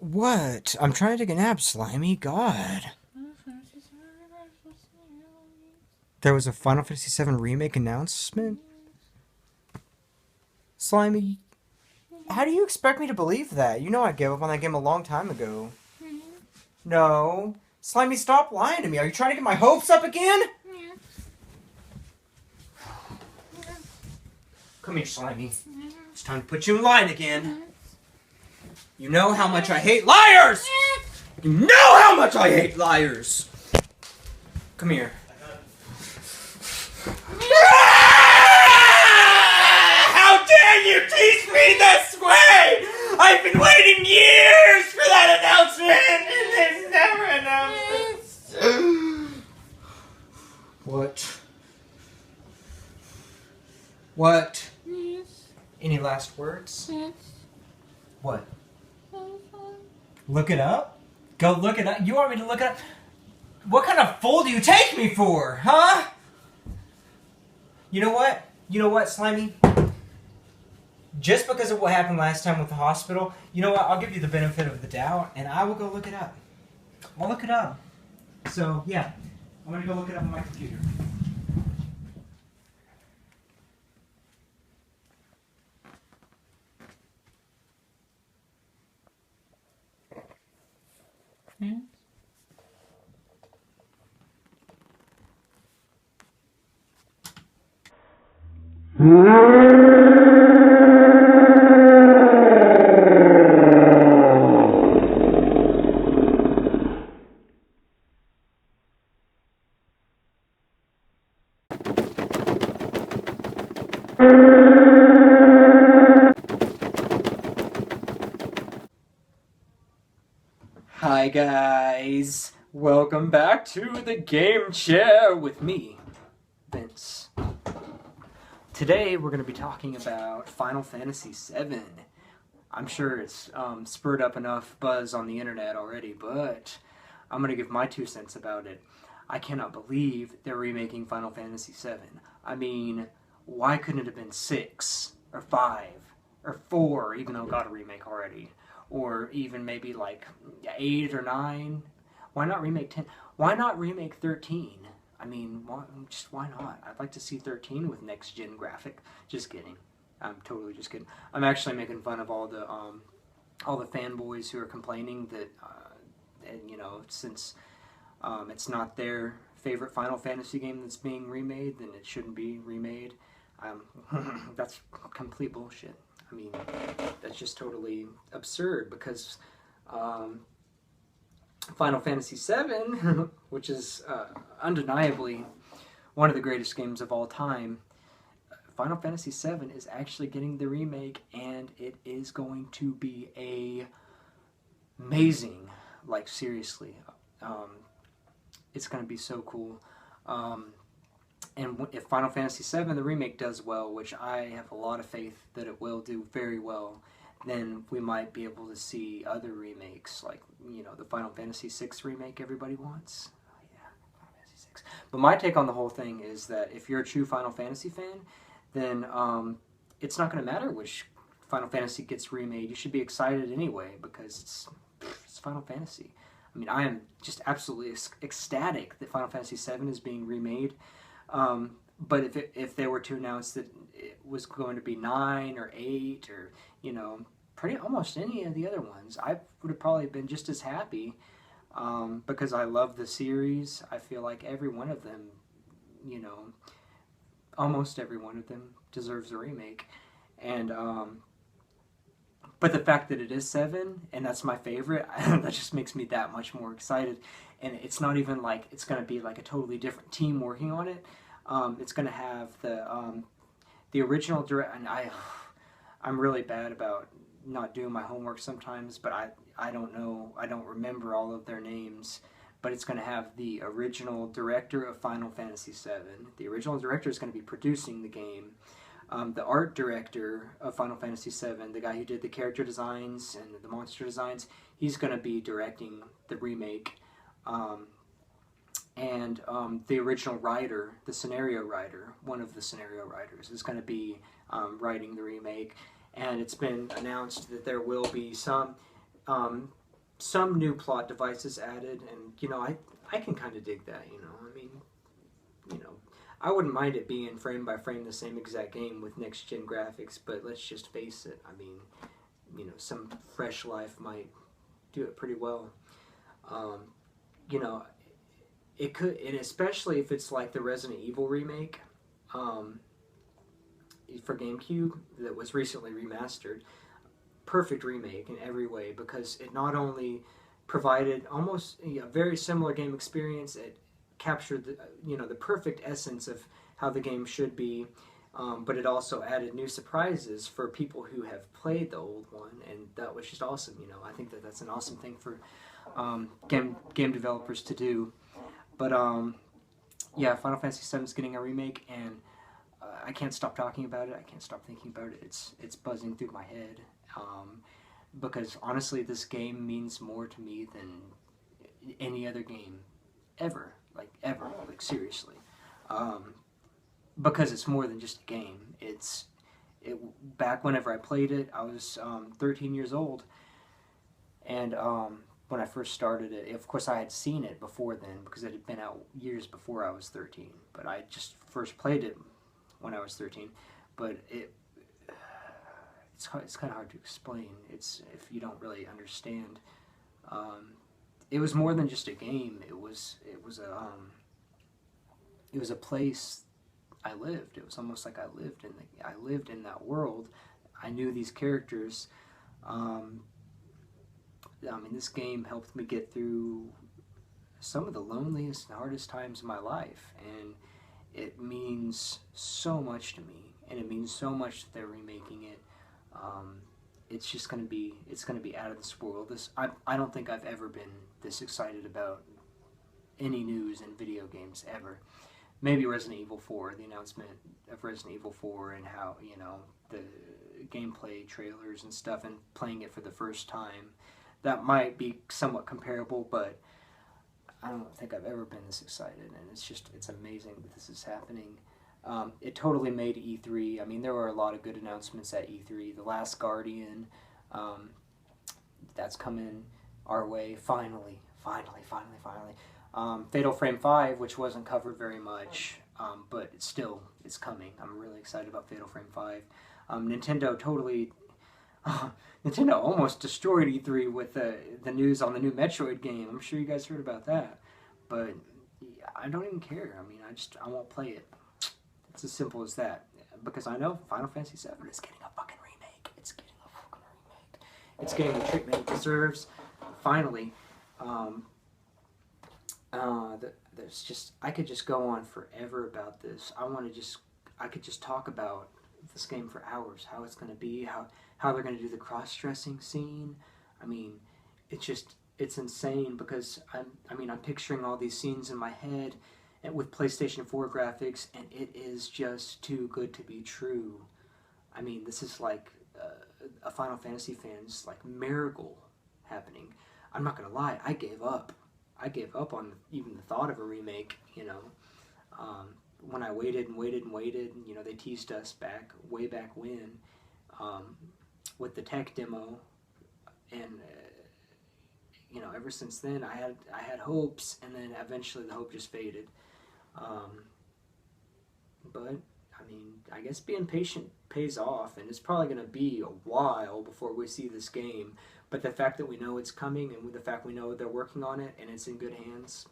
What? I'm trying to take a nap, Slimy. God. There was a Final Fantasy VII Remake announcement? Slimy, how do you expect me to believe that? You know I gave up on that game a long time ago. No. Slimy, stop lying to me. Are you trying to get my hopes up again? Come here, Slimy. It's time to put you in line again. You know how much I hate liars! You know how much I hate liars! Come here. How dare you tease me this way! I've been waiting years for that announcement, and there's never announced. What? What? Any last words? What? Look it up? Go look it up? You want me to look it up? What kind of fool do you take me for, huh? You know what? You know what, Slimy? Just because of what happened last time with the hospital, you know what? I'll give you the benefit of the doubt, and I will go look it up. I'll look it up. So, yeah. I'm going to go look it up on my computer. Hi guys, welcome back to the game chair with me, Vince. Today we're going to be talking about Final Fantasy VII. I'm sure it's spurred up enough buzz on the internet already, but I'm going to give my 2 cents about it. I cannot believe they're remaking Final Fantasy VII. I mean, why couldn't it have been 6 or 5 or 4, even though it got a remake already? Or even maybe like 8 or 9. Why not remake 10? Why not remake 13? I mean, why not? I'd like to see 13 with next gen graphic. Just kidding. I'm totally just kidding. I'm actually making fun of all the fanboys who are complaining that, and, you know, since it's not their favorite Final Fantasy game that's being remade, then it shouldn't be remade. That's complete bullshit. I mean, that's just totally absurd because Final Fantasy VII, which is undeniably one of the greatest games of all time, Final Fantasy VII is actually getting the remake, and it is going to be amazing. Like, seriously. It's going to be so cool. And if Final Fantasy VII, the remake, does well, which I have a lot of faith that it will do very well, then we might be able to see other remakes, like, you know, the Final Fantasy VI remake everybody wants. Oh, yeah, Final Fantasy VI. But my take on the whole thing is that if you're a true Final Fantasy fan, then it's not going to matter which Final Fantasy gets remade. You should be excited anyway, because it's Final Fantasy. I mean, I am just absolutely ecstatic that Final Fantasy VII is being remade. But if they were to announce that it was going to be 9 or 8 or, you know, pretty almost any of the other ones, I would have probably been just as happy, because I love the series. I feel like every one of them, you know, almost every one of them deserves a remake. And but the fact that it is 7, and that's my favorite, that just makes me that much more excited. And it's not even like it's going to be like a totally different team working on it. It's going to have the original direct, and I'm really bad about not doing my homework sometimes, but I don't know, I don't remember all of their names. But it's going to have the original director of Final Fantasy VII. The original director is going to be producing the game. The art director of Final Fantasy VII, the guy who did the character designs and the monster designs, he's going to be directing the remake. And the original writer, the scenario writer, one of the scenario writers, is going to be writing the remake. And it's been announced that there will be some some new plot devices added, and you know, I can kind of dig that. You know, I mean, you know, I wouldn't mind it being frame by frame the same exact game with next gen graphics, but let's just face it. I mean, you know, some fresh life might do it pretty well. Um, you know, it could, and especially if it's like the Resident Evil remake um, for GameCube that was recently remastered. Perfect remake in every way because it not only provided almost a very similar game experience, it captured the, you know, the perfect essence of how the game should be, but it also added new surprises for people who have played the old one, and that was just awesome. You know, I think that that's an awesome thing for game developers to do. But yeah, Final Fantasy VII is getting a remake, and I can't stop talking about it. I can't stop thinking about it. It's buzzing through my head. Because honestly, this game means more to me than any other game ever. Like ever. Like seriously. Because it's more than just a game. Back whenever I played it, I was 13 years old, and when I first started it, of course I had seen it before then because it had been out years before I was 13. But I just first played it when I was 13. But it's kind of hard to explain. It's if you don't really understand. It was more than just a game. It was a place I lived. It was almost like I lived in that world. I knew these characters. I mean, this game helped me get through some of the loneliest and hardest times of my life, and it means so much to me, and it means so much that they're remaking it. It's just gonna be out of this world. I don't think I've ever been this excited about any news in video games ever. Maybe Resident Evil 4, the announcement of Resident Evil 4 and how, you know, the gameplay trailers and stuff and playing it for the first time. That might be somewhat comparable, but I don't think I've ever been this excited, and it's amazing that this is happening. It totally made E3. I mean, there were a lot of good announcements at E3. The Last Guardian, that's coming our way, finally. Fatal Frame 5, which wasn't covered very much, but it's coming. I'm really excited about Fatal Frame 5. Nintendo almost destroyed E3 with the news on the new Metroid game. I'm sure you guys heard about that, but I don't even care. I mean, I won't play it. It's as simple as that. Because I know Final Fantasy VII is getting a fucking remake. It's getting a fucking remake. It's getting the treatment it deserves. Finally. There's just, I could just go on forever about this. I could just talk about this game for hours. How it's going to be, how they're going to do the cross-dressing scene. I mean, it's insane because I'm picturing all these scenes in my head with PlayStation 4 graphics, and it is just too good to be true. I mean, this is like a Final Fantasy fan's like miracle happening. I'm not gonna lie, I gave up. I gave up on even the thought of a remake. You know, when I waited and waited and waited, you know, they teased us way back when, with the tech demo, and you know, ever since then I had hopes, and then eventually the hope just faded. But I mean, I guess being patient pays off, and it's probably going to be a while before we see this game. But the fact that we know it's coming, and with the fact we know they're working on it, and it's in good hands,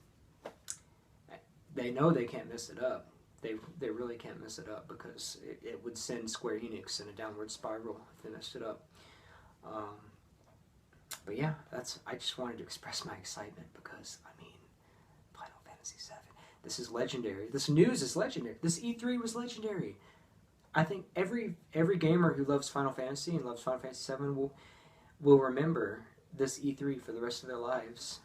they know they can't mess it up. They really can't mess it up, because it would send Square Enix in a downward spiral if they messed it up. But yeah, I just wanted to express my excitement, because I mean, Final Fantasy VII. This is legendary. This news is legendary. This E3 was legendary. I think every gamer who loves Final Fantasy and loves Final Fantasy VII will remember this E3 for the rest of their lives.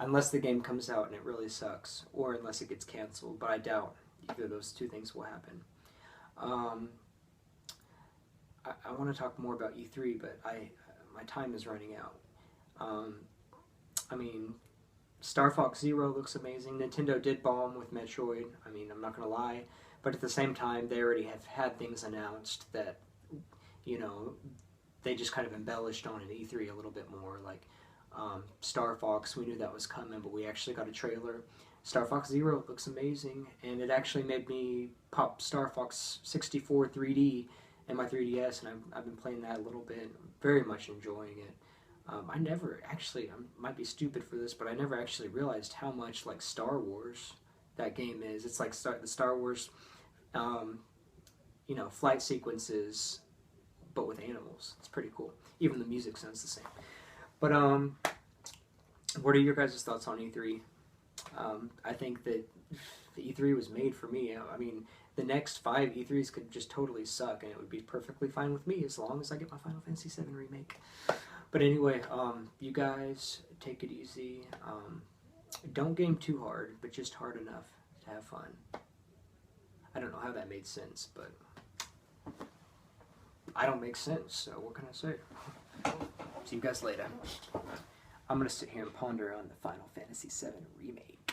Unless the game comes out and it really sucks, or unless it gets canceled. But I doubt either of those two things will happen. I want to talk more about E3, but my time is running out. I mean, Star Fox Zero looks amazing. Nintendo did bomb with Metroid. I mean, I'm not going to lie. But at the same time, they already have had things announced that, you know, they just kind of embellished on in E3 a little bit more. Like, Star Fox, we knew that was coming, but we actually got a trailer. Star Fox Zero looks amazing, and it actually made me pop Star Fox 64 3D in my 3DS, and I've been playing that a little bit, very much enjoying it. I never actually, I might be stupid for this, but I never actually realized how much like Star Wars that game is. It's like the Star Wars, flight sequences, but with animals. It's pretty cool. Even the music sounds the same. But what are your guys' thoughts on E3? I think that the E3 was made for me. I mean, the next 5 E3s could just totally suck, and it would be perfectly fine with me as long as I get my Final Fantasy VII remake. But anyway, you guys take it easy. Don't game too hard, but just hard enough to have fun. I don't know how that made sense, but I don't make sense, so what can I say? See you guys later. I'm going to sit here and ponder on the Final Fantasy VII remake.